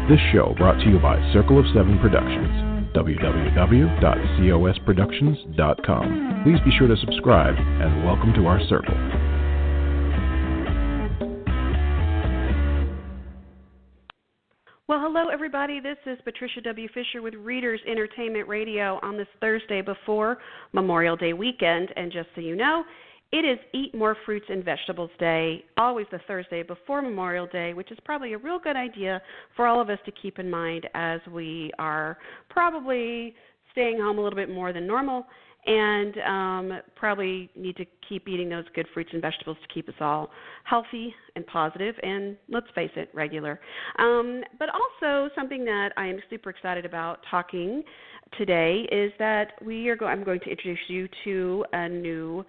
This show brought to you by Circle of Seven Productions, www.cosproductions.com. Please be sure to subscribe and welcome to our circle. Well, hello, everybody. This is Patricia W. Fisher with Readers Entertainment Radio on this Thursday before Memorial Day weekend. And just so you know, it is Eat More Fruits and Vegetables Day, always the Thursday before Memorial Day, which is probably a real good idea for all of us to keep in mind as we are probably staying home a little bit more than normal and probably need to keep eating those good fruits and vegetables to keep us all healthy and positive and, let's face it, regular. But also something that I am super excited about talking today is that I'm going to introduce you to a new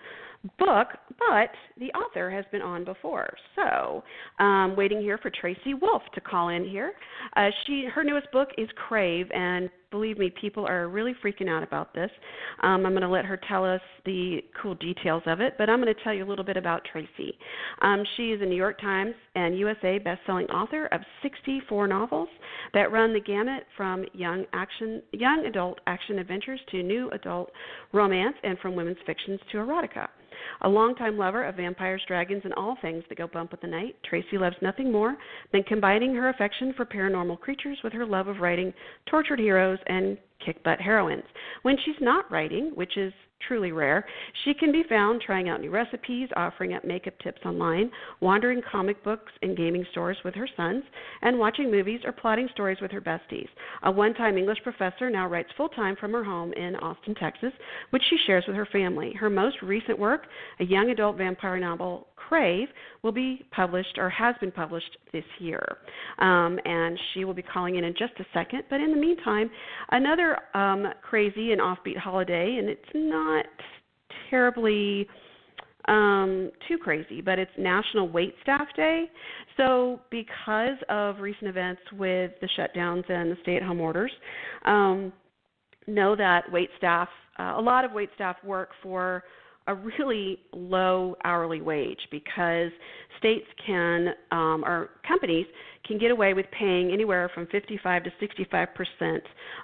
book, but the author has been on before. So waiting here for Tracy Wolff to call in here. Her newest book is Crave, and believe me, people are really freaking out about this. I'm going to let her tell us the cool details of it, but I'm going to tell you a little bit about Tracy. She is a New York Times and USA best-selling author of 64 novels that run the gamut from young adult action adventures to new adult romance, and from women's fictions to erotica. A longtime lover of vampires, dragons, and all things that go bump with the night, Tracy loves nothing more than combining her affection for paranormal creatures with her love of writing tortured heroes and kick-butt heroines. When she's not writing, which is truly rare, she can be found trying out new recipes, offering up makeup tips online, wandering comic books and gaming stores with her sons, and watching movies or plotting stories with her besties. A one-time English professor now writes full-time from her home in Austin, Texas, which she shares with her family. Her most recent work, a young adult vampire novel, Crave, will be published or has been published this year. And she will be calling in just a second. But in the meantime, another crazy and offbeat holiday, and it's not terribly too crazy, but it's National Waitstaff Day. So because of recent events with the shutdowns and the stay-at-home orders, know that a lot of waitstaff work for a really low hourly wage because states can, or companies can get away with paying anywhere from 55 to 65%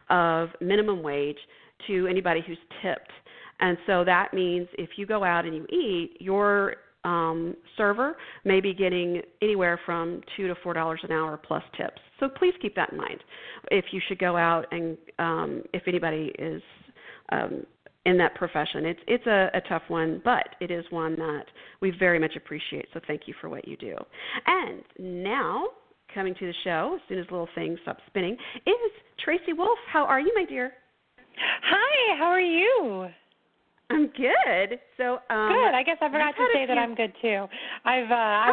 of minimum wage to anybody who's tipped. And so that means if you go out and you eat, your server may be getting anywhere from $2 to $4 an hour plus tips. So please keep that in mind if you should go out and if anybody is in that profession. It's a tough one, but it is one that we very much appreciate, so thank you for what you do. And now, coming to the show, as soon as little things stop spinning, is Tracy Wolff. How are you, my dear? Hi, how are you? I'm good. So good. I guess I forgot to say that I'm good too. I've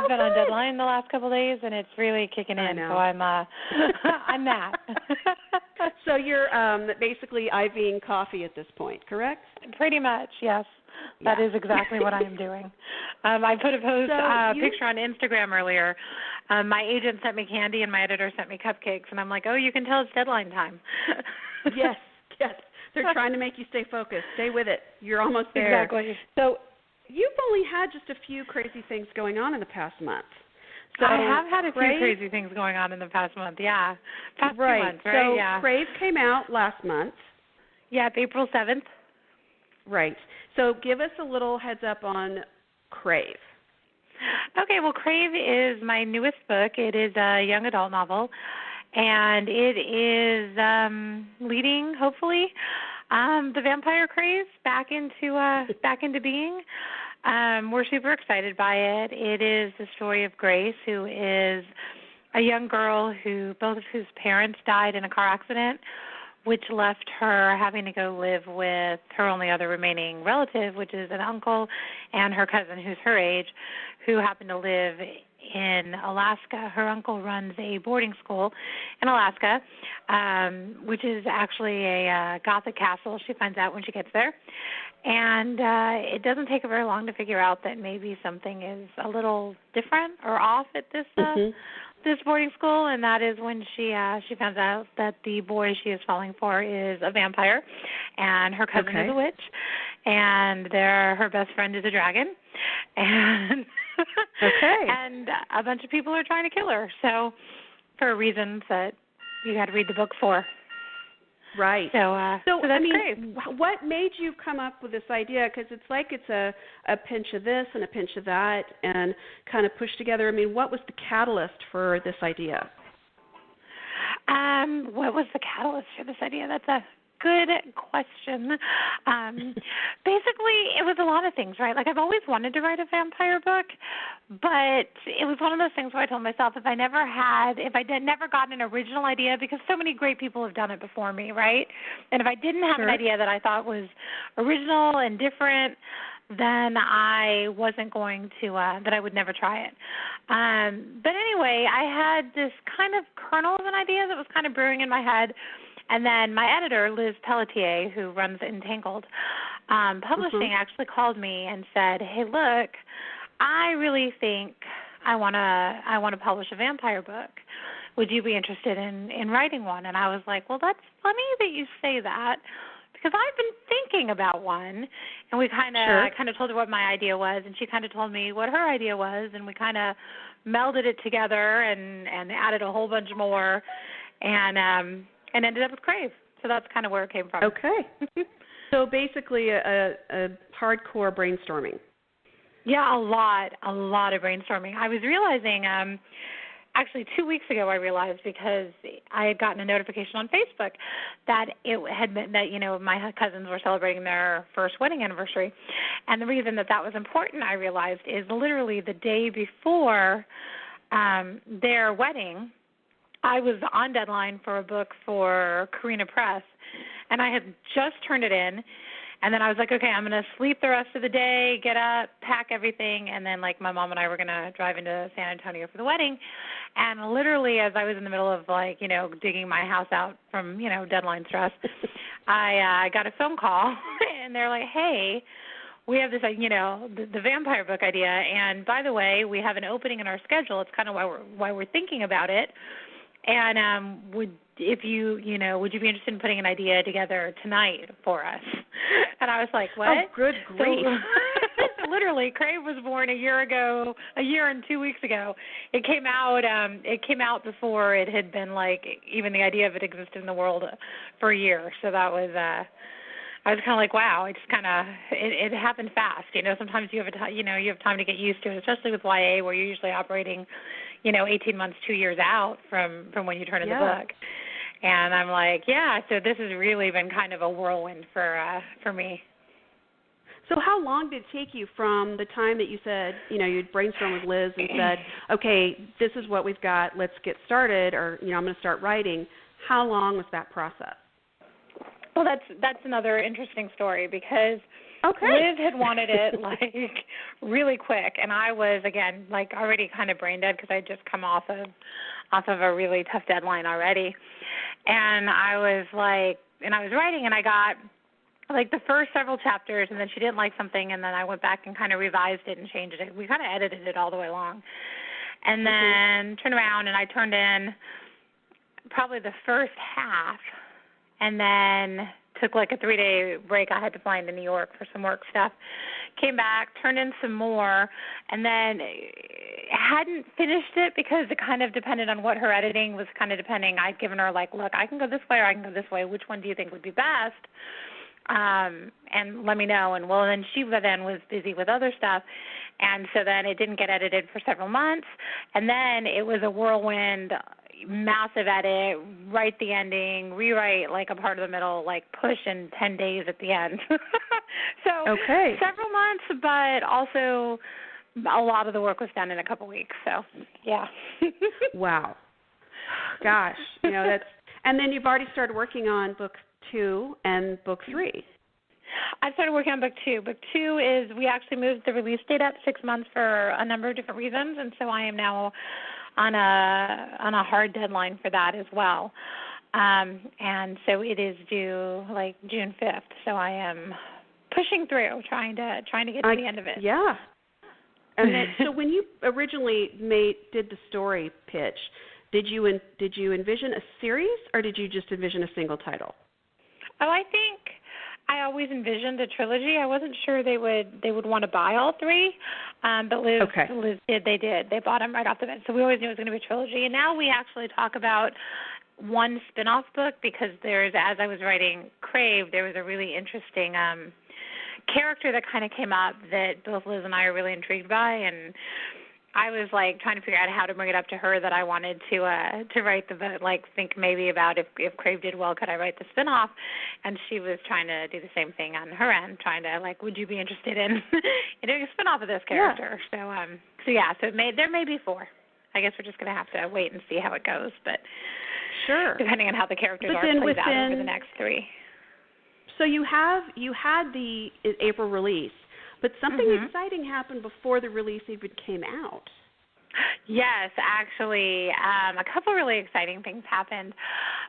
been on deadline the last couple of days, and it's really kicking in. So I'm I'm that. So you're basically IVing coffee at this point, correct? Pretty much, yes. That is exactly what I am doing. I put a picture on Instagram earlier. My agent sent me candy, and my editor sent me cupcakes, and I'm like, oh, you can tell it's deadline time. Yes. They're trying to make you stay focused. Stay with it. You're almost there. Exactly. So you've only had just a few crazy things going on in the past month. So I have had a few crazy things going on in the past month, yeah. Past 2 months, right? So yeah. Crave came out last month. Yeah, April 7th. Right. So give us a little heads up on Crave. Okay, well, Crave is my newest book. It is a young adult novel, and it is leading, hopefully, the vampire craze back into being. We're super excited by it. It is the story of Grace, who is a young girl both of whose parents died in a car accident, which left her having to go live with her only other remaining relative, which is an uncle, and her cousin, who's her age, who happen to live in Alaska. Her uncle runs a boarding school in Alaska, which is actually a Gothic castle, she finds out when she gets there. And it doesn't take her very long to figure out that maybe something is a little different or off at this boarding school, and that is when she finds out that the boy she is falling for is a vampire, and her cousin is a witch, and her best friend is a dragon, and and a bunch of people are trying to kill her. So for reasons that read the book for. Right. So that's I mean, great. what made you come up with this idea? Because it's like it's a pinch of this and a pinch of that, and kind of pushed together. I mean, what was the catalyst for this idea? What was the catalyst for this idea? That's a good question. Basically, it was a lot of things, right? Like, I've always wanted to write a vampire book, but it was one of those things where I told myself if I never got an original idea, because so many great people have done it before me, right? And if I didn't have an idea that I thought was original and different, then I wasn't going to, that I would never try it. But anyway, I had this kind of kernel of an idea that was kind of brewing in my head. And then my editor, Liz Pelletier, who runs Entangled Publishing, actually called me and said, "Hey, look, I really think I want to publish a vampire book. Would you be interested in writing one?" And I was like, "Well, that's funny that you say that, because I've been thinking about one." And I kind of told her what my idea was, and she kind of told me what her idea was, and we kind of melded it together and added a whole bunch more, and ended up with Crave. So that's kind of where it came from. Okay. So basically a hardcore brainstorming. Yeah, a lot of brainstorming. I was realizing, actually 2 weeks ago I realized, because I had gotten a notification on Facebook that it had been that, my cousins were celebrating their first wedding anniversary. And the reason that was important, I realized, is literally the day before their wedding, I was on deadline for a book for Carina Press, and I had just turned it in, and then I was like, okay, I'm going to sleep the rest of the day, get up, pack everything, and then, like, my mom and I were going to drive into San Antonio for the wedding. And literally, as I was in the middle of, digging my house out from, deadline stress, I got a phone call, and they're like, hey, we have this, the vampire book idea, and by the way, we have an opening in our schedule. It's kind of why we're thinking about it. And would you be interested in putting an idea together tonight for us? And I was like, what? Oh, good grief. So, literally, Crave was born a year and 2 weeks ago. It came out before it had been, even the idea of it existed in the world for a year. So that was, I was kind of like, wow, it just kind of, it happened fast. Sometimes you have time to get used to it, especially with YA, where you're usually operating 18 months, 2 years out from when you turn in the book. And I'm like, yeah, so this has really been kind of a whirlwind for me. So how long did it take you from the time that you said, you'd brainstorm with Liz and said, okay, this is what we've got, let's get started, or, I'm going to start writing. How long was that process? Well, that's another interesting story, because Liz had wanted it really quick, and I was, again, already kind of brain dead, because I had just come off of a really tough deadline already. And I was writing, and I got the first several chapters, and then she didn't like something, and then I went back and kind of revised it and changed it. We kind of edited it all the way along. And then turned around, and I turned in probably the first half, and then took a 3-day break. I had to fly into New York for some work stuff. Came back, turned in some more, and then hadn't finished it because it kind of depended on what her editing was kind of depending. I'd given her, look, I can go this way or I can go this way. Which one do you think would be best? And let me know. And, then she then was busy with other stuff. And so then it didn't get edited for several months. And then it was a whirlwind, massive edit, write the ending, rewrite a part of the middle, push in 10 days at the end. So several months, but also a lot of the work was done in a couple weeks. So, yeah. Wow. Gosh. That's, and then you've already started working on book 2 and book 3. I started working on book 2. Book 2 is, we actually moved the release date up 6 months for a number of different reasons, and so I am now on a hard deadline for that as well. And so it is did June 5th. So I am pushing through, trying to get to the end of it. Yeah. And then, so when you originally did the story pitch, did you envision a series, or did you just envision a single title? Oh, I think I always envisioned a trilogy. I wasn't sure they would want to buy all 3, but Liz did. They did. They bought them right off the bat. So we always knew it was going to be a trilogy. And now we actually talk about one spin-off book because as I was writing Crave, there was a really interesting character that kind of came up that both Liz and I are really intrigued by, and I was like trying to figure out how to bring it up to her that I wanted to write the book, like think maybe about if Crave did well, could I write the spinoff? And she was trying to do the same thing on her end, trying to like, would you be interested in doing a spinoff of this character? Yeah. So there may be 4. I guess we're just going to have to wait and see how it goes, but sure, depending on how the characters plays out over the next 3. So you had the April release. But something exciting happened before the release even came out. Yes, actually, a couple really exciting things happened.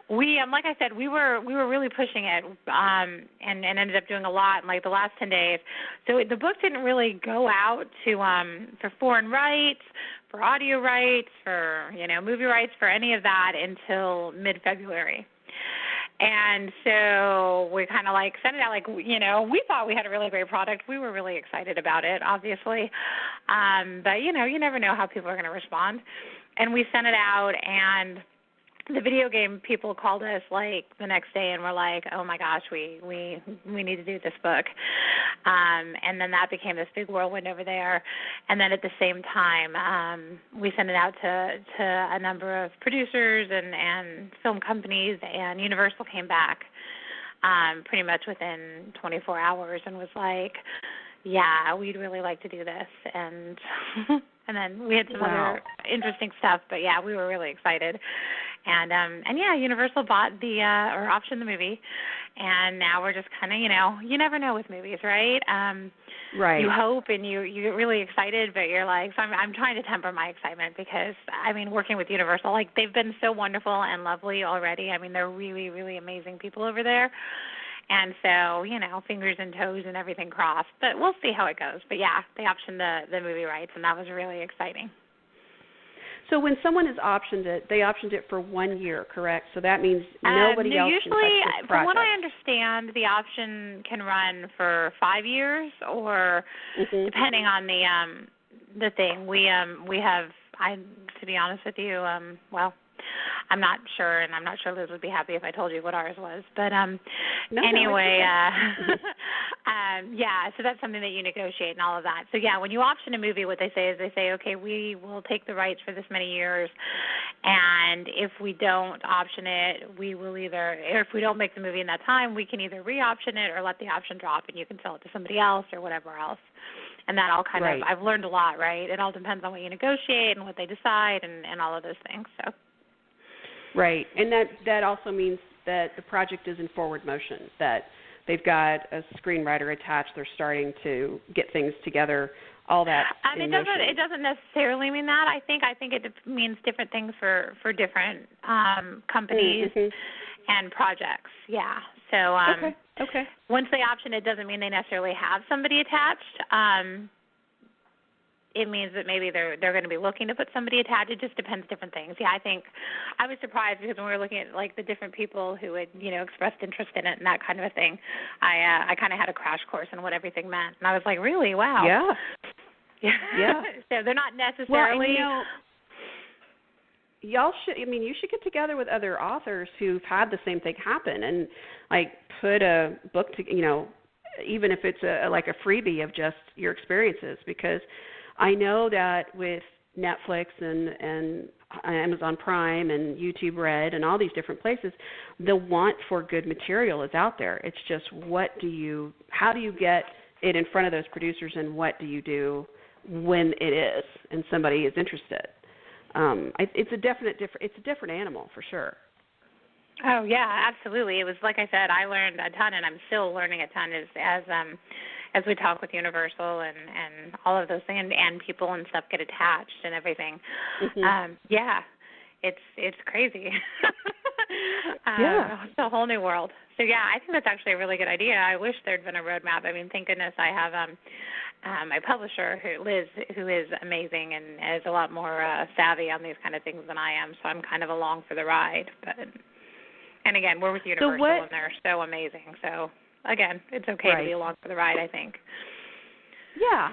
We, like I said, we were really pushing it, and ended up doing a lot in like the last 10 days. So the book didn't really go out to for foreign rights, for audio rights, for movie rights, for any of that until mid-February. And so we kind of like sent it out like, we thought we had a really great product. We were really excited about it, obviously. But, you never know how people are going to respond. And we sent it out, and the video game people called us like the next day and were like, oh my gosh, we need to do this book. And then that became this big whirlwind over there. And then at the same time, we sent it out to a number of producers and film companies, and Universal came back pretty much within 24 hours and was like, yeah, we'd really like to do this. And and then we had some other interesting stuff, but yeah, we were really excited. And yeah, Universal bought or optioned the movie, and now we're just kind of, you never know with movies, right? Right. You hope and you get really excited, but you're like, so I'm trying to temper my excitement because, I mean, working with Universal, like they've been so wonderful and lovely already. I mean, they're really, really amazing people over there. And so, fingers and toes and everything crossed. But we'll see how it goes. But, yeah, they optioned the movie rights, and that was really exciting. So when someone has optioned it, they optioned it for 1 year, correct? So that means nobody else can touch this project. From what I understand, the option can run for 5 years or depending on the thing. We have, to be honest with you, I'm not sure, and I'm not sure Liz would be happy if I told you what ours was. But anyway, yeah, so that's something that you negotiate and all of that. So, yeah, when you option a movie, what they say is okay, we will take the rights for this many years, and if we don't option it, we will or if we don't make the movie in that time, we can either re-option it or let the option drop, and you can sell it to somebody else or whatever else. And that all kind of, I've learned a lot, right? It all depends on what you negotiate and what they decide and all of those things, so. Right, and that also means that the project is in forward motion, that they've got a screenwriter attached, they're starting to get things together, all that. It doesn't necessarily mean that. I think it means different things for different companies and projects. Yeah. So okay. Once they option it, doesn't mean they necessarily have somebody attached. It means that maybe they're going to be looking to put somebody attached. It just depends, different things. Yeah, I think I was surprised because when we were looking at like the different people who had expressed interest in it and that kind of a thing, I kind of had a crash course on what everything meant, and I was like, really, wow. Yeah. So they're not necessarily. Well, y'all should. You should get together with other authors who've had the same thing happen and like put a book to even if it's like a freebie of just your experiences, because I know that with Netflix and Amazon Prime and YouTube Red and all these different places, the want for good material is out there. It's just how do you get it in front of those producers, and what do you do when it is and somebody is interested? It's a different animal for sure. Oh yeah, absolutely. It was like I said, I learned a ton, and I'm still learning a ton as we talk with Universal and all of those things, and people and stuff get attached and everything. Yeah, it's crazy. It's a whole new world. So yeah, I think that's actually a really good idea. I wish there'd been a roadmap. Thank goodness I have my publisher, Liz, who is amazing and is a lot more savvy on these kind of things than I am. So I'm kind of along for the ride. And again, we're with Universal, and they're so amazing. So again, it's okay to be along for the ride, I think. Yeah.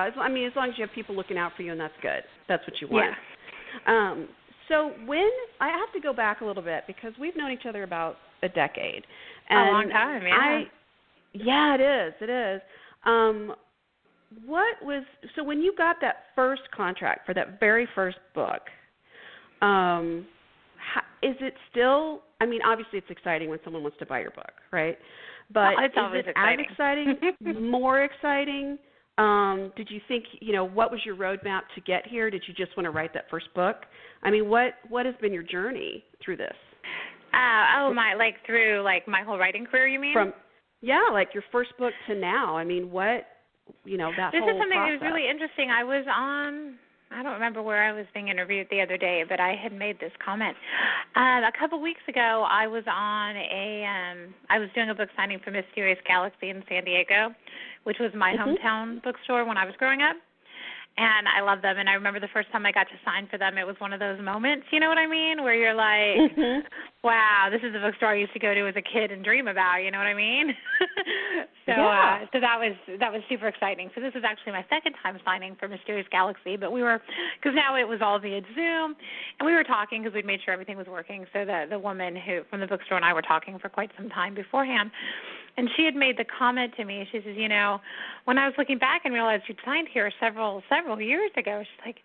As long as you have people looking out for you, and that's good. That's what you want. Yeah. So when I have to go back a little bit because we've known each other about a decade. A long time, yeah. Yeah, it is. It is. So when you got that first contract for that very first book, is it still, I mean, obviously it's exciting when someone wants to buy your book, right? But it's always exciting. As exciting, more exciting? Did you think, what was your roadmap to get here? Did you just want to write that first book? I mean, what has been your journey through this? Through my whole writing career, you mean? Like your first book to now. I mean, that this whole process. This is something that was really interesting. I was on, I don't remember where I was being interviewed the other day, but I had made this comment. A couple weeks ago, I was on I was doing a book signing for Mysterious Galaxy in San Diego, which was my hometown bookstore when I was growing up. And I love them, and I remember the first time I got to sign for them, it was one of those moments, you know what I mean, where you're like, wow, this is the bookstore I used to go to as a kid and dream about, you know what I mean? So that was super exciting. So this was actually my second time signing for Mysterious Galaxy, but because now it was all via Zoom, and we were talking because we'd made sure everything was working. So the woman from the bookstore and I were talking for quite some time beforehand. And she had made the comment to me. She says, when I was looking back and realized you'd signed here several years ago, she's like,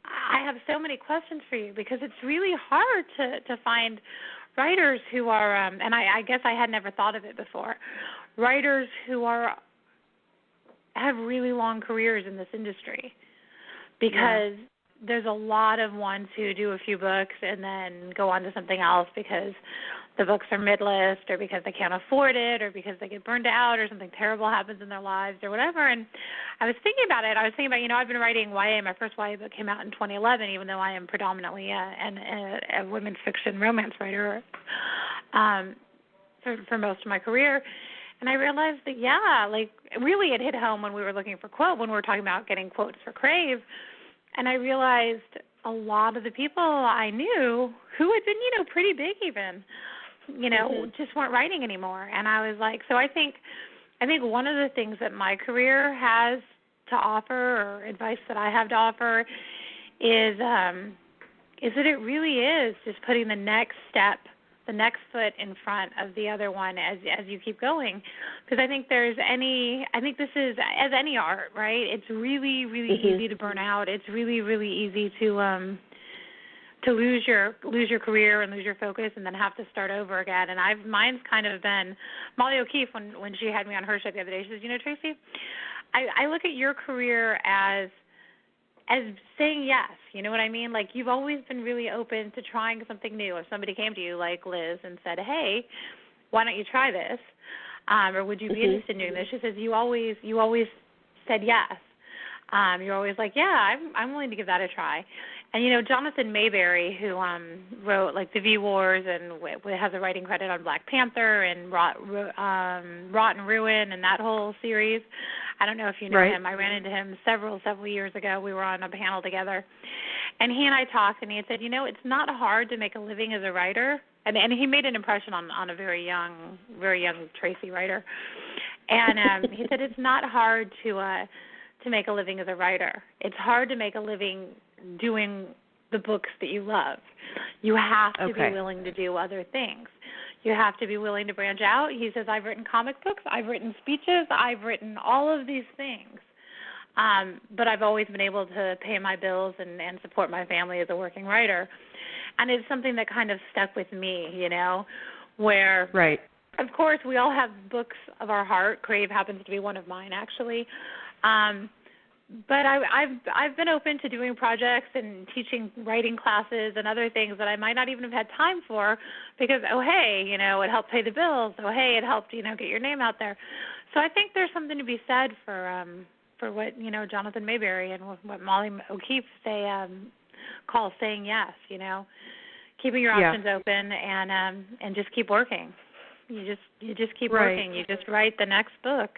I have so many questions for you because it's really hard to find writers who are, and I guess I had never thought of it before, writers who have really long careers in this industry because there's a lot of ones who do a few books and then go on to something else because the books are mid-list or because they can't afford it or because they get burned out or something terrible happens in their lives or whatever. And I was thinking about it. I was thinking about, I've been writing YA. My first YA book came out in 2011, even though I am predominantly a women's fiction romance writer for most of my career. And I realized that, really it hit home when we were looking for when we were talking about getting quotes for Crave. And I realized a lot of the people I knew who had been, pretty big even, just weren't writing anymore. And I was like, so I think one of the things that my career has to offer or advice that I have to offer is that it really is just putting the next step, the next foot in front of the other one as you keep going. Because I think this is, as any art, right? It's really, really easy to burn out. It's really, really easy to lose your career and lose your focus and then have to start over again. And mine's kind of been Molly O'Keefe when she had me on her show the other day. She says, Tracy, I look at your career as saying yes, you know what I mean? Like you've always been really open to trying something new. If somebody came to you like Liz and said, hey, why don't you try this? Or would you be interested in doing this? She says, you always said yes. You're always like, yeah, I'm willing to give that a try. And, Jonathan Mayberry, who wrote, The V Wars and has a writing credit on Black Panther and Rot and Ruin and that whole series. I don't know if you know him. I ran into him several years ago. We were on a panel together. And he and I talked, and he had said, it's not hard to make a living as a writer. And he made an impression on a very young Tracy writer. And he said, it's not hard to make a living as a writer. It's hard to make a living doing the books that you love. You have to be willing to do other things. You have to be willing to branch out. He says, I've written comic books, I've written speeches, I've written all of these things. But I've always been able to pay my bills and support my family as a working writer. And it's something that kind of stuck with me, where, of course, we all have books of our heart. Crave happens to be one of mine, actually. But I've been open to doing projects and teaching writing classes and other things that I might not even have had time for because, it helped pay the bills. It helped, get your name out there. So I think there's something to be said for what, Jonathan Mayberry and what Molly O'Keefe call saying yes, keeping your options open and just keep working. You just keep working. You just write the next book.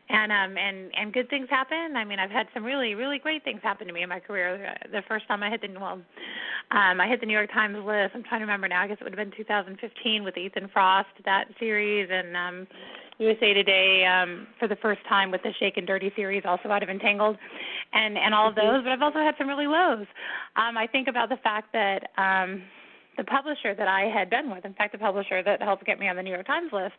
And good things happen. I mean, I've had some really, really great things happen to me in my career. The first time I hit the New York Times list. I'm trying to remember now. I guess it would have been 2015 with Ethan Frost, that series, and USA Today for the first time with the Shake and Dirty series, also out of Entangled. and all of those, but I've also had some really lows. I think about the fact that the publisher that I had been with, in fact, the publisher that helped get me on the New York Times list,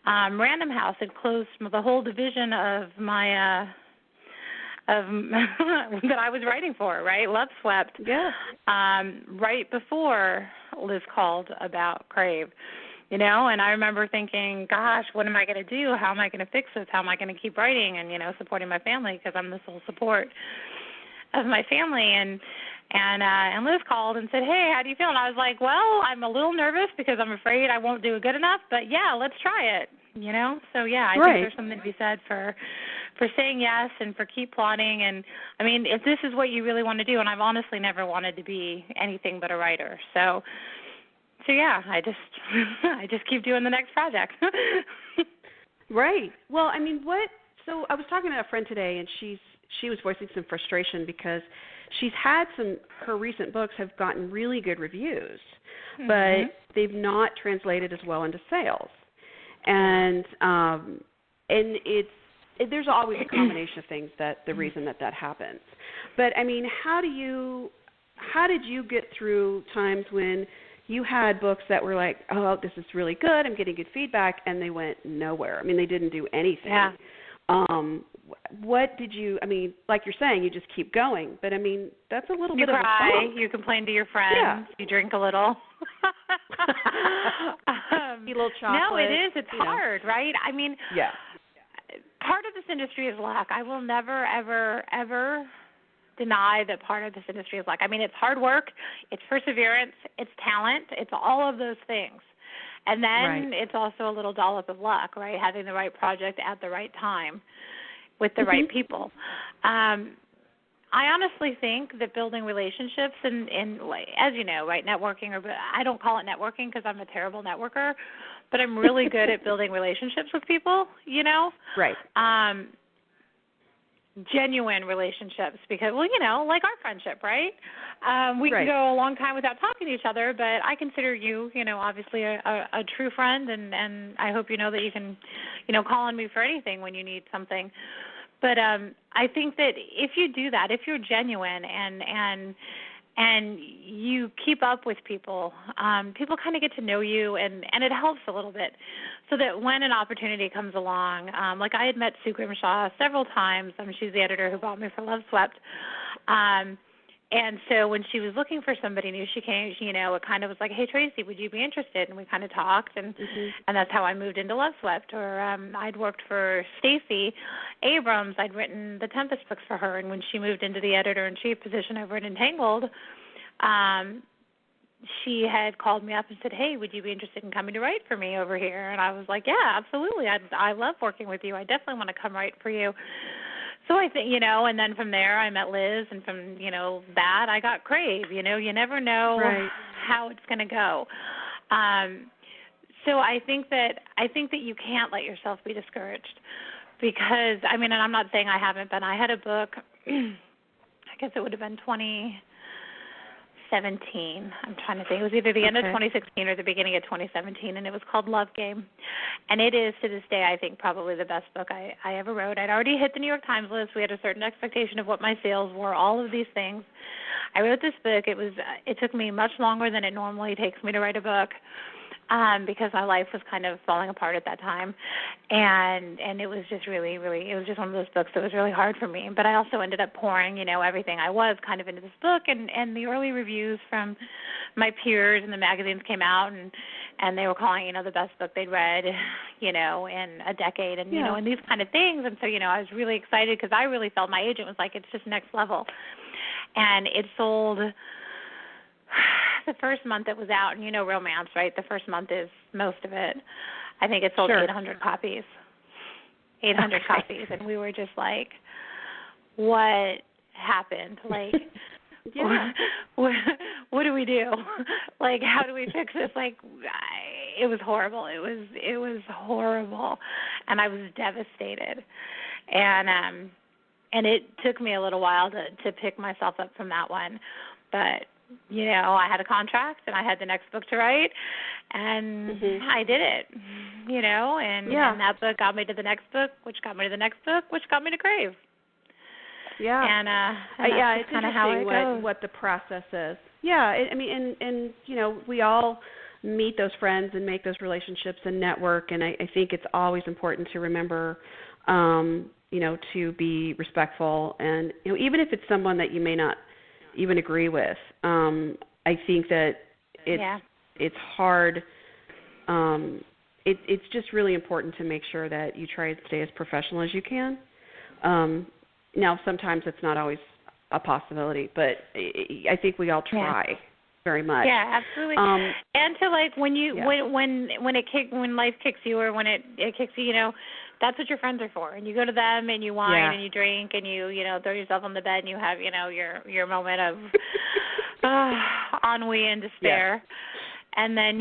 Random House had closed the whole division of my that I was writing for, right? Love Swept. Yeah. Right before Liz called about Crave, and I remember thinking, gosh, what am I going to do? How am I going to fix this? How am I going to keep writing and, supporting my family, because I'm the sole support of my family. And Liz called and said, hey, how do you feel? And I was like, well, I'm a little nervous because I'm afraid I won't do good enough, but yeah, let's try it, So yeah, I think there's something to be said for saying yes and for keep plotting. And I mean, if this is what you really want to do, and I've honestly never wanted to be anything but a writer. So yeah, I just keep doing the next project. Right. Well, I mean, so I was talking to a friend today, and she was voicing some frustration because she's had her recent books have gotten really good reviews, but they've not translated as well into sales. And there's always a combination of things the reason that happens. But I mean, how did you get through times when you had books that were like, oh, this is really good, I'm getting good feedback, and they went nowhere? I mean, they didn't do anything. Yeah. What did you, I mean, like you're saying, you just keep going, but I mean, that's a little bit of a funk. You cry, you complain to your friends, you drink a little. A little chocolate. No, it is. It's hard, right? I mean, yeah. Part of this industry is luck. I will never, ever, ever deny that part of this industry is luck. I mean, it's hard work, it's perseverance, it's talent, it's all of those things. And then it's also a little dollop of luck, right? Having the right project at the right time with the right people. I honestly think that building relationships and as you know, right, networking, I don't call it networking because I'm a terrible networker, but I'm really good at building relationships with people, Right. Genuine relationships because, like our friendship, right? We can go a long time without talking to each other, but I consider you, obviously a true friend, and I hope you know that you can, call on me for anything when you need something. But I think that if you do that, if you're genuine and you keep up with people, people kind of get to know you, and it helps a little bit so that when an opportunity comes along, like I had met Sue Grimshaw several times. She's the editor who bought me for Love Swept. And so when she was looking for somebody new, she came, it kind of was like, hey, Tracy, would you be interested? And we kind of talked, and that's how I moved into Love Swept. Or I'd worked for Stacey Abrams. I'd written the Tempest books for her, and when she moved into the editor-in-chief position over at Entangled, she had called me up and said, hey, would you be interested in coming to write for me over here? And I was like, yeah, absolutely. I love working with you. I definitely want to come write for you. So I think, and then from there I met Liz, and from, that I got Crave. You never know how it's going to go. So I think that you can't let yourself be discouraged because, I mean, and I'm not saying I haven't been. I had a book, I guess it would have been 2017. I'm trying to think. It was either the end of 2016 or the beginning of 2017, and it was called Love Game. And it is, to this day, I think, probably the best book I ever wrote. I'd already hit the New York Times list. We had a certain expectation of what my sales were, all of these things. I wrote this book. It took me much longer than it normally takes me to write a book because my life was kind of falling apart at that time. And it was just really, really, it was just one of those books that was really hard for me. But I also ended up pouring, everything I was kind of into this book. And the early reviews from my peers and the magazines came out, and they were calling, the best book they'd read, in a decade, and, and these kind of things. And so, I was really excited because I really felt my agent was like, it's just next level. And it sold the first month it was out, and romance, right? The first month is most of it. I think it sold 800 copies. 800 copies. And we were just like, what happened? Like, what do we do? Like, how do we fix this? Like, it was horrible. It was horrible. And I was devastated. And it took me a little while to pick myself up from that one. But I had a contract, and I had the next book to write, and I did it, and that book got me to the next book, which got me to the next book, which got me to Crave. Yeah. And that's it's kind of how it interesting goes. what the process is. Yeah, I mean, and we all meet those friends and make those relationships and network, and I think it's always important to remember, to be respectful, and even if it's someone that you may not even agree with, I think that it's hard. It's just really important to make sure that you try to stay as professional as you can. Now, sometimes it's not always a possibility, but I think we all try very much. Yeah, absolutely. And to when life kicks you, or when it kicks you, that's what your friends are for. And you go to them and you whine and you drink and you throw yourself on the bed and you have your moment of ennui and despair. And then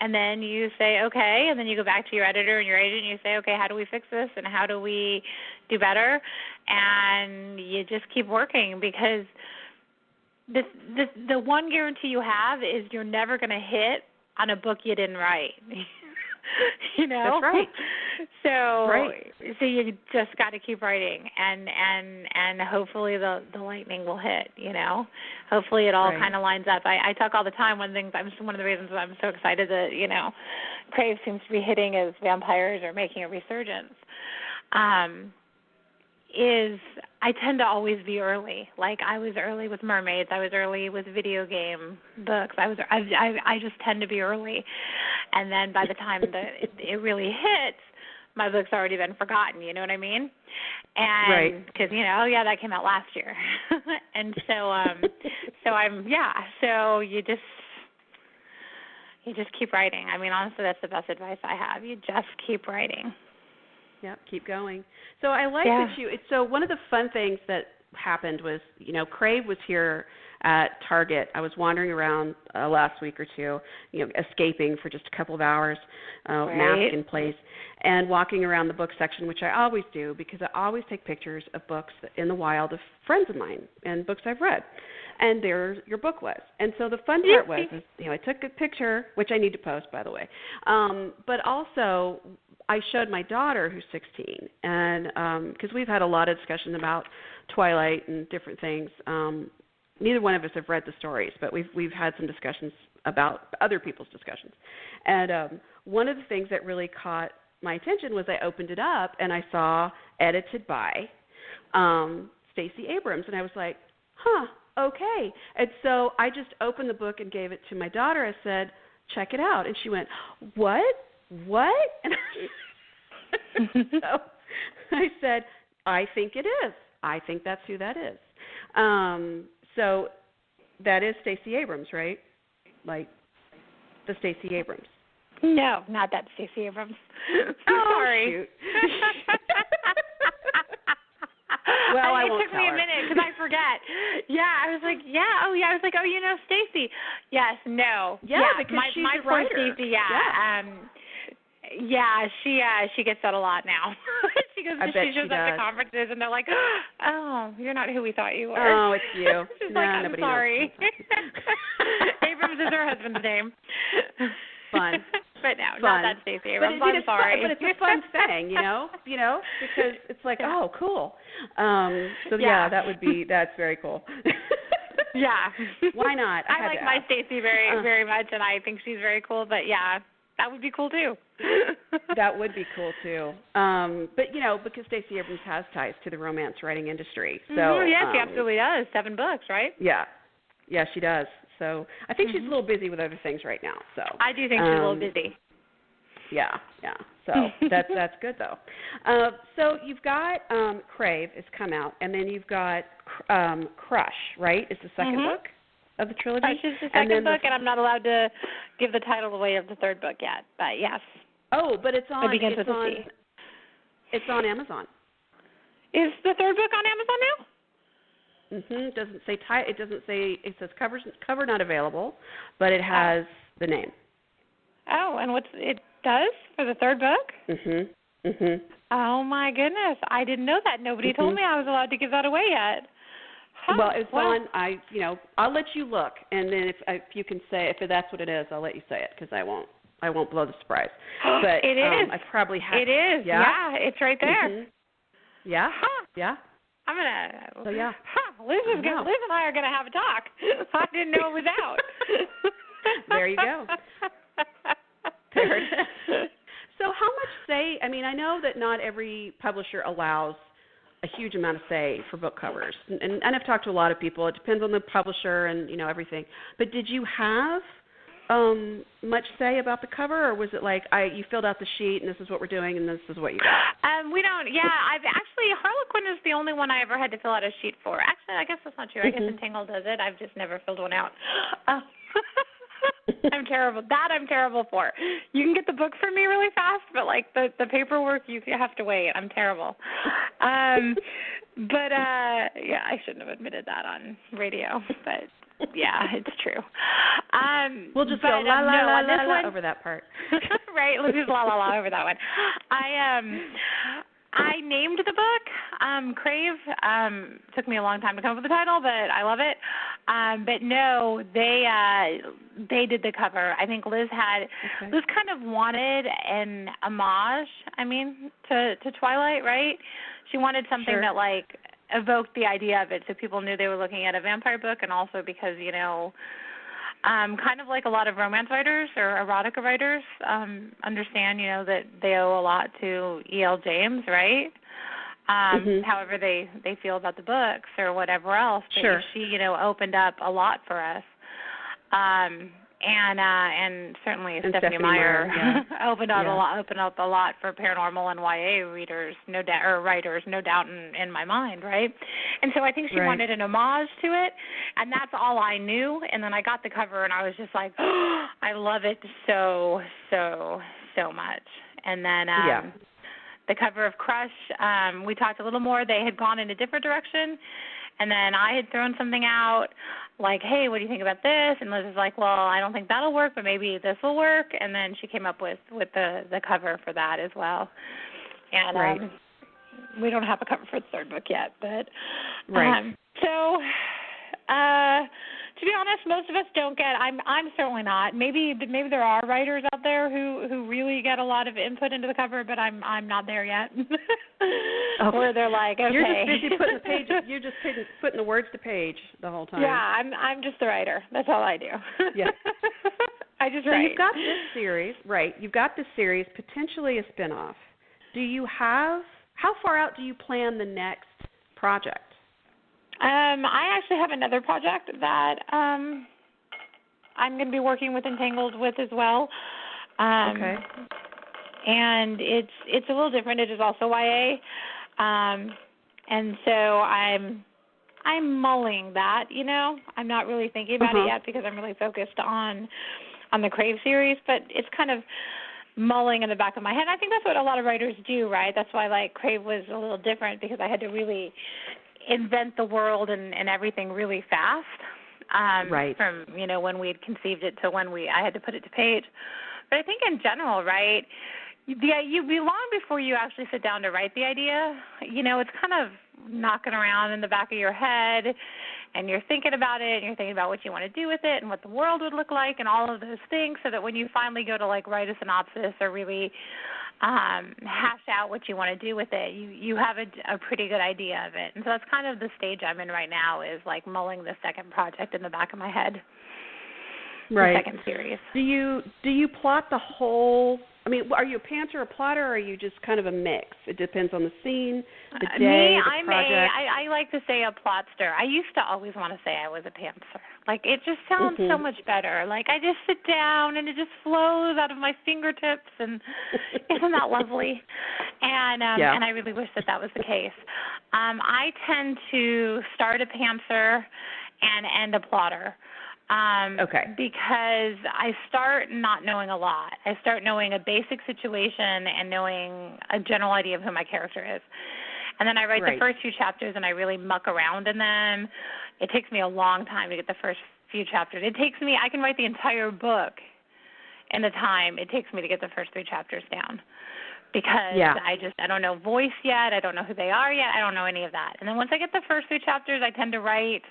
and then you say, okay, and then you go back to your editor and your agent and you say, okay, how do we fix this and how do we do better? And you just keep working, because the one guarantee you have is you're never going to hit on a book you didn't write. That's right. So you just got to keep writing, and hopefully the lightning will hit. Hopefully it all kind of lines up. I talk all the time. One of the reasons why I'm so excited that Crave seems to be hitting as vampires are making a resurgence. Is I tend to always be early. Like, I was early with mermaids. I was early with video game books. I just tend to be early, and then by the time it really hits, my book's already been forgotten. You know what I mean? And because that came out last year, and so you just keep writing. I mean, honestly, that's the best advice I have. You just keep writing. Yeah, keep going. So I like that so one of the fun things that happened was, Crave was here at Target. I was wandering around last week or two, escaping for just a couple of hours, mask in place, and walking around the book section, which I always do because I always take pictures of books in the wild of friends of mine and books I've read. And there your book was. And so the fun part was, I took a picture, which I need to post, by the way, but also I showed my daughter, who's 16, and because we've had a lot of discussion about Twilight and different things. Neither one of us have read the stories, but we've had some discussions about other people's discussions. And one of the things that really caught my attention was I opened it up and I saw edited by Stacey Abrams, and I was like, okay. And so I just opened the book and gave it to my daughter. I said, check it out, and she went, what? And so I said, I think it is. I think that's who that is. So that is Stacey Abrams, right? Like the Stacey Abrams. No, not that Stacey Abrams. Sorry. Shoot. Well, I won't It took me a minute because I forget. Yeah, I was like, I was like, Stacey. Yes, no. Yeah, because she's my a writer. Stacey, she gets that a lot now. She shows up at conferences and they're like, oh, you're not who we thought you were. Oh, it's you. She's like, I'm sorry. Abrams is her husband's name. Fun. But no, not that Stacey Abrams. I'm sorry. But it's a fun thing, because it's like, oh, cool. That's very cool. Yeah. Why not? I like my Stacey very, very much, and I think she's very cool. But that would be cool too. That would be cool too. But because Stacey Abrams has ties to the romance writing industry, so she absolutely does. 7 books, right? Yeah, she does. So I think she's a little busy with other things right now. So I do think she's a little busy. Yeah. So that's good though. So you've got Crave has come out, and then you've got Crush, right? Is the second book of the trilogy. Crush is the second book, and I'm not allowed to give the title away of the third book yet. But yes. Oh, but it's on. It begins with a C. It's on Amazon. Is the third book on Amazon now? It doesn't say it doesn't say. It says cover not available, but it has the name. Oh, and what's it does for the third book? Oh my goodness, I didn't know that. Nobody told me I was allowed to give that away yet. Well, it's on. I'll let you look, and then if you can say if that's what it is, I'll let you say it because I won't blow the surprise. But it is. I probably have. It is. Yeah, it's right there. Yeah. Yeah. So yeah, Liz and I are gonna have a talk. I didn't know it was out. There you go. There it is. So how much say? I mean, I know that not every publisher allows a huge amount of say for book covers, and I've talked to a lot of people. It depends on the publisher and everything. But did you have much say about the cover, or was it like you filled out the sheet and this is what we're doing and this is what you got? We don't. Yeah, I've actually Harlequin is the only one I ever had to fill out a sheet for. Actually, I guess that's not true. I guess Entangled does it. I've just never filled one out. I'm terrible. That I'm terrible for. You can get the book for me really fast, but like the paperwork, you have to wait. I'm terrible. But yeah, I shouldn't have admitted that on radio, but yeah, it's true. We'll just go la la la la la over that part. Right, let's just la la la over that one. I named the book Crave. Took me a long time to come up with the title, but I love it. But no, they did the cover. I think Liz kind of wanted an homage, to Twilight, right? She wanted something that like evoked the idea of it so people knew they were looking at a vampire book, and also because, kind of like a lot of romance writers or erotica writers understand, that they owe a lot to E.L. James, right? However they feel about the books or whatever else. But sure. She, opened up a lot for us. And certainly Stephanie Meyer opened up a lot for paranormal and YA readers, no doubt, or writers, no doubt in my mind, right? And so I think she wanted an homage to it, and that's all I knew. And then I got the cover, and I was just like, oh, I love it so much. And then the cover of Crush, we talked a little more. They had gone in a different direction. And then I had thrown something out like, hey, what do you think about this? And Liz was like, well, I don't think that'll work, but maybe this will work. And then she came up with the cover for that as well. And we don't have a cover for the third book yet. But to be honest, most of us don't get. I'm certainly not. Maybe there are writers out there who really get a lot of input into the cover, but I'm not there yet. Okay. Where they're like, okay, you're just busy putting the page. You're just putting the words to page the whole time. Yeah, I'm just the writer. That's all I do. Yeah. I just so write. You've got this series, right? You've got this series, potentially a spinoff. How far out do you plan the next project? I actually have another project that I'm going to be working with Entangled with as well. Okay. And it's a little different. It is also YA, and so I'm mulling that. I'm not really thinking about it yet because I'm really focused on the Crave series. But it's kind of mulling in the back of my head. I think that's what a lot of writers do, right? That's why like Crave was a little different because I had to really invent the world and everything really fast. From when we had conceived it to when I had to put it to page. But I think in general, right, you long before you actually sit down to write the idea. It's kind of knocking around in the back of your head, and you're thinking about it, and you're thinking about what you want to do with it and what the world would look like and all of those things, so that when you finally go to like write a synopsis or really hash out what you want to do with it, you have a pretty good idea of it. And so that's kind of the stage I'm in right now, is like mulling the second project in the back of my head. Right. The second series. Do you plot the whole? I mean, are you a pantser, a plotter, or are you just kind of a mix? It depends on the scene, the day, the project. I like to say a plotster. I used to always want to say I was a pantser. Like, it just sounds so much better. Like, I just sit down and it just flows out of my fingertips, and isn't that lovely? And and I really wish that was the case. I tend to start a pantser and end a plotter. Because I start not knowing a lot. I start knowing a basic situation and knowing a general idea of who my character is. And then I write the first few chapters and I really muck around in them. It takes me a long time to get the first few chapters. I can write the entire book in the time it takes me to get the first 3 chapters down. Because I don't know voice yet. I don't know who they are yet. I don't know any of that. And then once I get the first 3 chapters, I tend to write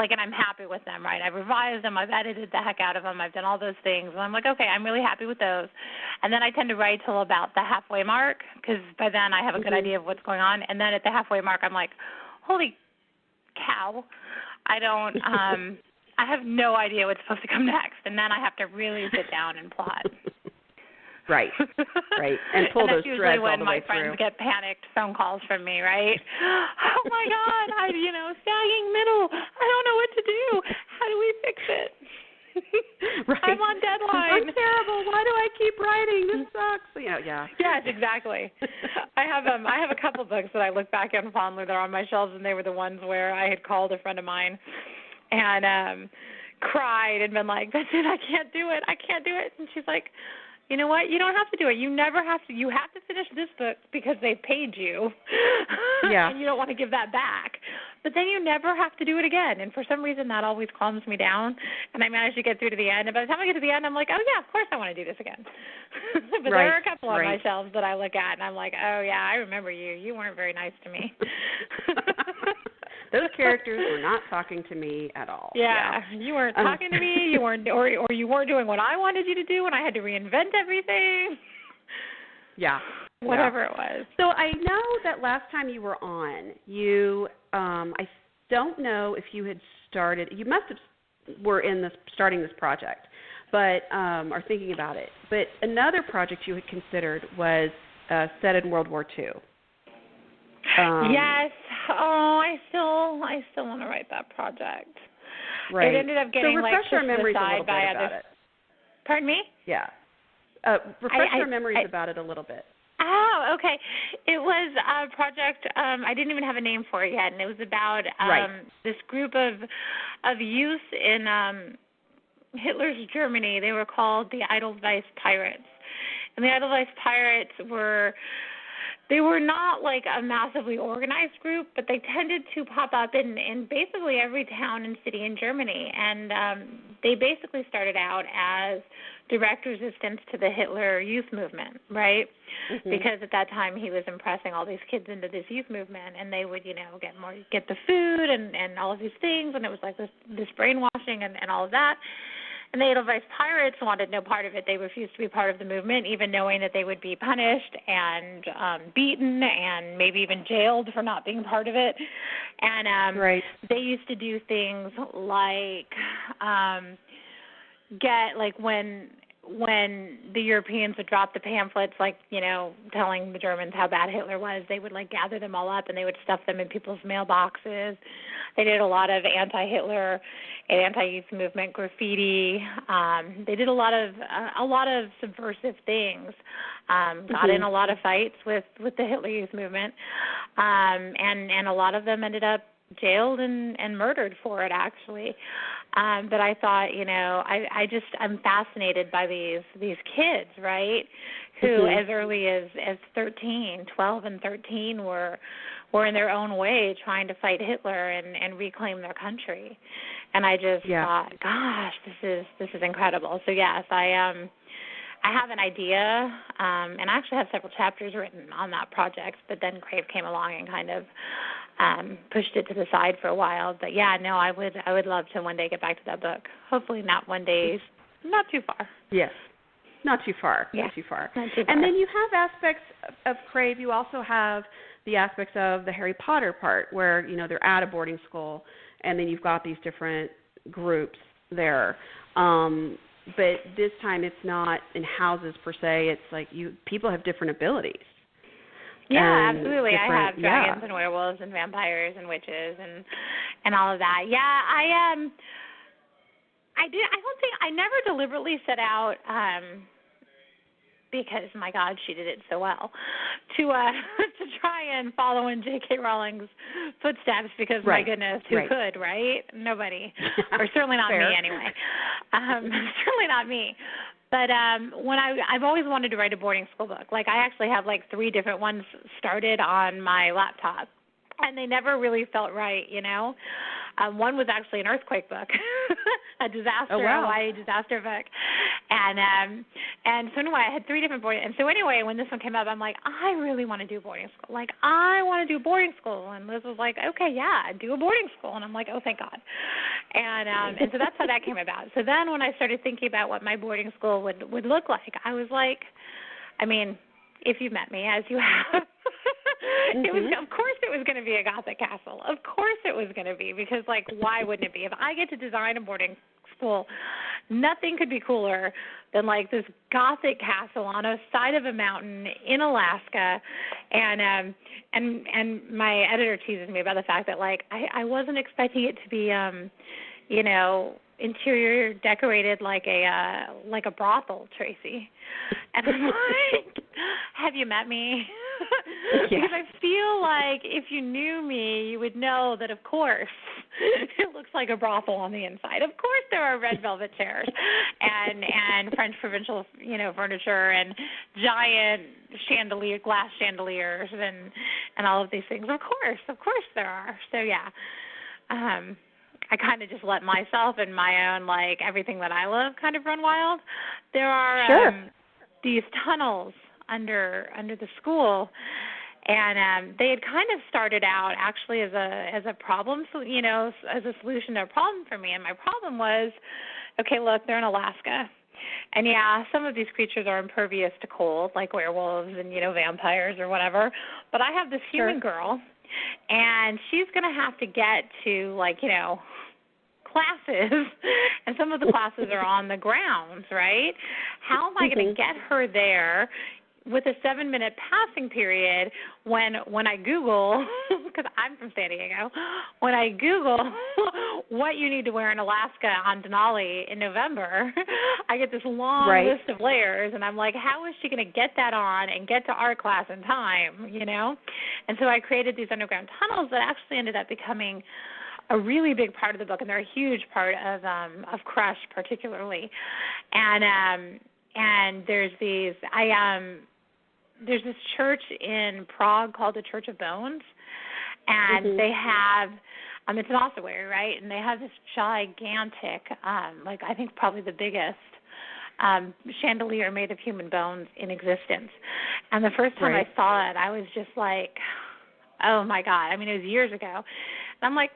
and I'm happy with them, right? I've revised them. I've edited the heck out of them. I've done all those things. And I'm like, okay, I'm really happy with those. And then I tend to write till about the halfway mark, because by then I have a good idea of what's going on. And then at the halfway mark, I'm like, holy cow, I don't, I have no idea what's supposed to come next, and then I have to really sit down and plot. Right, and pull and those threads all the way through. That's usually when my friends get panicked phone calls from me, right? Oh my God, sagging middle. I don't know what to do. How do we fix it? Right. I'm on deadline. I'm terrible. Why do I keep writing? This sucks. Yeah. Yes, exactly. I have a couple books that I look back on fondly. They're on my shelves, and they were the ones where I had called a friend of mine and cried and been like, "That's it. I can't do it. And she's like, "You know what? You don't have to do it. You never have to. You have to finish this book because they paid you. Yeah. And you don't want to give that back. But then you never have to do it again." And for some reason, that always calms me down. And I managed to get through to the end. And by the time I get to the end, I'm like, oh, yeah, of course I want to do this again. But there are a couple on my shelves that I look at, and I'm like, oh, yeah, I remember you. You weren't very nice to me. Those characters were not talking to me at all. Yeah. You weren't talking to me. You weren't, or you weren't doing what I wanted you to do, and I had to reinvent everything. Yeah. Whatever it was. So I know that last time you were on, you I don't know if you had started. You must have were in this starting this project, but are thinking about it. But another project you had considered was set in World War II. Yes. Oh, I still want to write that project. Right. It ended up getting refresh our memories a little bit by about other. it. Pardon me? Yeah. Refresh our memories about it a little bit. Oh, okay. It was a project. I didn't even have a name for it yet, and it was about this group of youth in Hitler's Germany. They were called the Edelweiss Pirates, and the Edelweiss Pirates were not like a massively organized group, but they tended to pop up in basically every town and city in Germany. And they basically started out as direct resistance to the Hitler youth movement, right? Mm-hmm. Because at that time he was impressing all these kids into this youth movement, and they would, get the food and all of these things, and it was like this brainwashing and all of that. And the Edelweiss Pirates wanted no part of it. They refused to be part of the movement, even knowing that they would be punished and beaten and maybe even jailed for not being part of it. And they used to do things like when the Europeans would drop the pamphlets, telling the Germans how bad Hitler was, they would gather them all up and they would stuff them in people's mailboxes. They did a lot of anti-Hitler and anti-youth movement graffiti. They did a lot of subversive things. Got in a lot of fights with the Hitler youth movement, and a lot of them ended up jailed and murdered for it, actually. But I thought, I'm fascinated by these kids, right, who as early as 12 and 13 were in their own way trying to fight Hitler and reclaim their country. And I just thought, gosh, this is incredible. So yes, I have an idea, and I actually have several chapters written on that project, but then Crave came along and kind of pushed it to the side for a while. But yeah, no, I would love to one day get back to that book. Hopefully not one day, not too far. Yes. Not too far. Yeah. Not too far. Not too far. And then you have aspects of Crave. You also have the aspects of the Harry Potter part where, they're at a boarding school, and then you've got these different groups there. But this time it's not in houses per se. It's like people have different abilities. Yeah, absolutely. I have dragons and werewolves and vampires and witches and all of that. Yeah, I never deliberately set out because, my God, she did it so well, to try and follow in J.K. Rowling's footsteps because, my goodness, who could, right? Nobody. Or certainly not me anyway. Certainly not me. But when I've always wanted to write a boarding school book. I actually have 3 different ones started on my laptop, and they never really felt right, One was actually an earthquake book, a disaster, Hawaii disaster book. And so anyway, I had 3 different boarding. And so anyway, when this one came up, I'm like, I really want to do boarding school. I want to do boarding school. And Liz was like, okay, yeah, do a boarding school. And I'm like, oh, thank God. And so that's how that came about. So then when I started thinking about what my boarding school would look like, I was like, I mean, if you've met me, as you have, it it was going to be a Gothic castle. Of course it was going to be, because, like, why wouldn't it be? If I get to design a boarding school, nothing could be cooler than, like, this Gothic castle on a side of a mountain in Alaska. And my editor teases me about the fact that, like, I wasn't expecting it to be, you know, interior decorated like a brothel, Tracy. And I'm like, have you met me? Yeah. Because I feel like if you knew me, you would know that, of course, it looks like a brothel on the inside. Of course there are red velvet chairs and French provincial, you know, furniture and giant glass chandeliers and all of these things. Of course there are. So, yeah. I kind of just let myself and my own, like, everything that I love kind of run wild. There are these tunnels under the school, and they had kind of started out actually as a problem, you know, as a solution to a problem for me. And my problem was, okay, look, they're in Alaska. And, yeah, some of these creatures are impervious to cold, like werewolves and, you know, vampires or whatever. But I have this human girl, and she's going to have to get to, like, you know, classes, and some of the classes are on the grounds, right? How am I going to get her there with a 7-minute passing period when I Google, because I'm from San Diego, when I Google what you need to wear in Alaska on Denali in November, I get this long list of layers, and I'm like, how is she going to get that on and get to art class in time, you know? And so I created these underground tunnels that actually ended up becoming a really big part of the book, and they're a huge part of Crush particularly. And there's these there's this church in Prague called the Church of Bones, and they have it's an ossuary, right? And they have this gigantic, like I think probably the biggest chandelier made of human bones in existence. And the first time I saw it, I was just like, oh my God. I mean, it was years ago. And I'm like,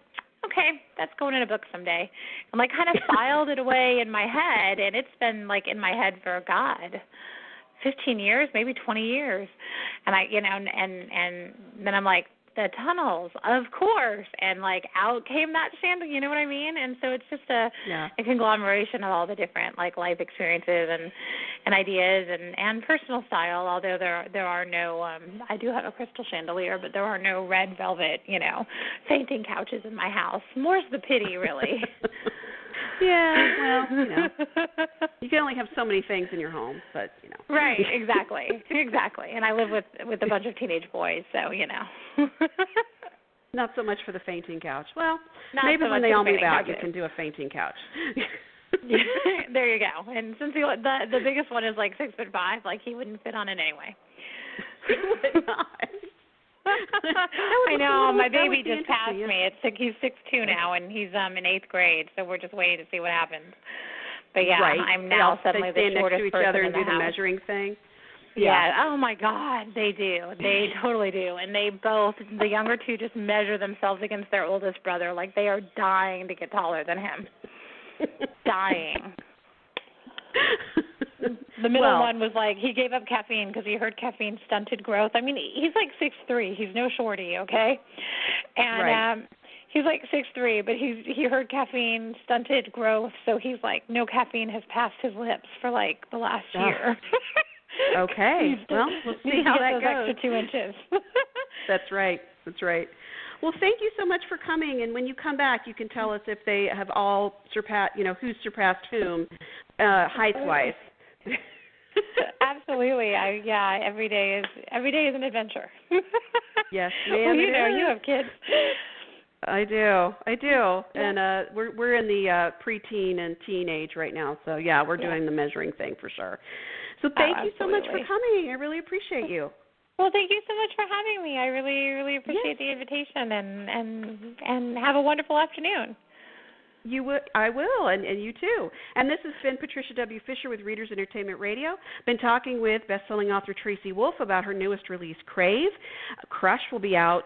okay, that's going in a book someday. And like kind of filed it away in my head, and it's been like in my head for, God, 15 years, maybe 20 years. And I, you know, and then I'm like, the tunnels, of course. And like out came that chandelier, you know what I mean? And so it's just a conglomeration of all the different like life experiences and ideas and personal style, although there are no, I do have a crystal chandelier, but there are no red velvet, you know, fainting couches in my house. More's the pity, really. Yeah, well, you know, you can only have so many things in your home, but, you know. Right, exactly. And I live with a bunch of teenage boys, so, you know. Not so much for the fainting couch. Well, not maybe so when they all move out, couches. you can do a fainting couch. There you go. And since the biggest one is like 6'5", like he wouldn't fit on it anyway. He would not. I know. My baby just passed me. He's 6'2" now, and he's in 8th grade. So we're just waiting to see what happens. But yeah, I'm now suddenly the shortest person in the house. They stand next to each other and do the measuring thing. Yeah. Oh my God, they do. They totally do. And they both, the younger two, just measure themselves against their oldest brother. Like they are dying to get taller than him. Dying. The middle one was like, he gave up caffeine because he heard caffeine stunted growth. I mean, he's like 6'3". He's no shorty, okay? And he's like 6'3", but he heard caffeine stunted growth, so he's like, no caffeine has passed his lips for like the last year. Okay. Well, we'll see how that goes. Extra 2 inches. That's right. Well, thank you so much for coming. And when you come back, you can tell us if they have all surpassed, you know, who's surpassed whom, height-wise. Absolutely. Every day is an adventure. Yes, ma'am. Well, you know, you have kids. I do. Yeah. And we're in the preteen and teenage right now. So yeah, we're doing the measuring thing for sure. So thank you so much for coming. I really appreciate you. Well, thank you so much for having me. I really, really appreciate the invitation, and have a wonderful afternoon. I will, and you too. And this has been Patricia W. Fisher with Readers Entertainment Radio. Been talking with best-selling author Tracy Wolff about her newest release, Crave. Crush will be out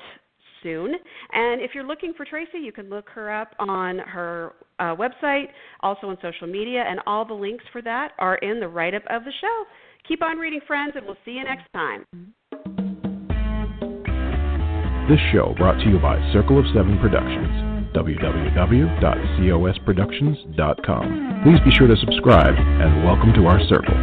soon. And if you're looking for Tracy, you can look her up on her website, also on social media, and all the links for that are in the write-up of the show. Keep on reading, friends, and we'll see you next time. This show brought to you by Circle of Seven Productions, www.cosproductions.com. Please be sure to subscribe and welcome to our circle.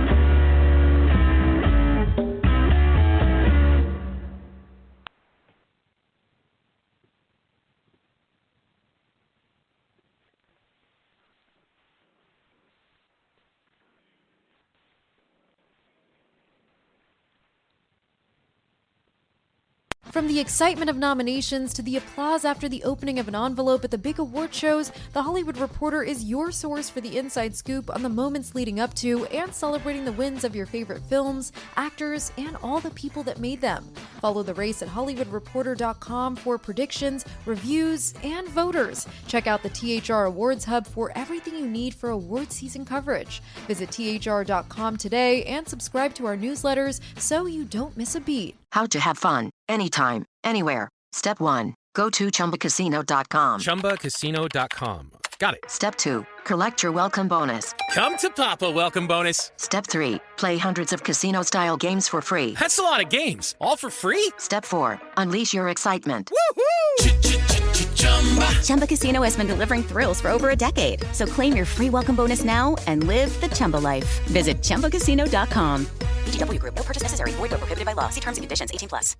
From the excitement of nominations to the applause after the opening of an envelope at the big award shows, The Hollywood Reporter is your source for the inside scoop on the moments leading up to and celebrating the wins of your favorite films, actors, and all the people that made them. Follow the race at HollywoodReporter.com for predictions, reviews, and voters. Check out the THR Awards Hub for everything you need for award season coverage. Visit THR.com today and subscribe to our newsletters so you don't miss a beat. How to have fun, anytime, anywhere. Step 1. Go to ChumbaCasino.com. ChumbaCasino.com. Got it. Step 2. Collect your welcome bonus. Come to Papa welcome bonus. Step 3. Play hundreds of casino-style games for free. That's a lot of games. All for free? Step 4. Unleash your excitement. Woohoo! Chumba Casino has been delivering thrills for over a decade. So claim your free welcome bonus now and live the Chumba life. Visit ChumbaCasino.com. VGW Group. No purchase necessary. Void where prohibited by law. See terms and conditions. 18+.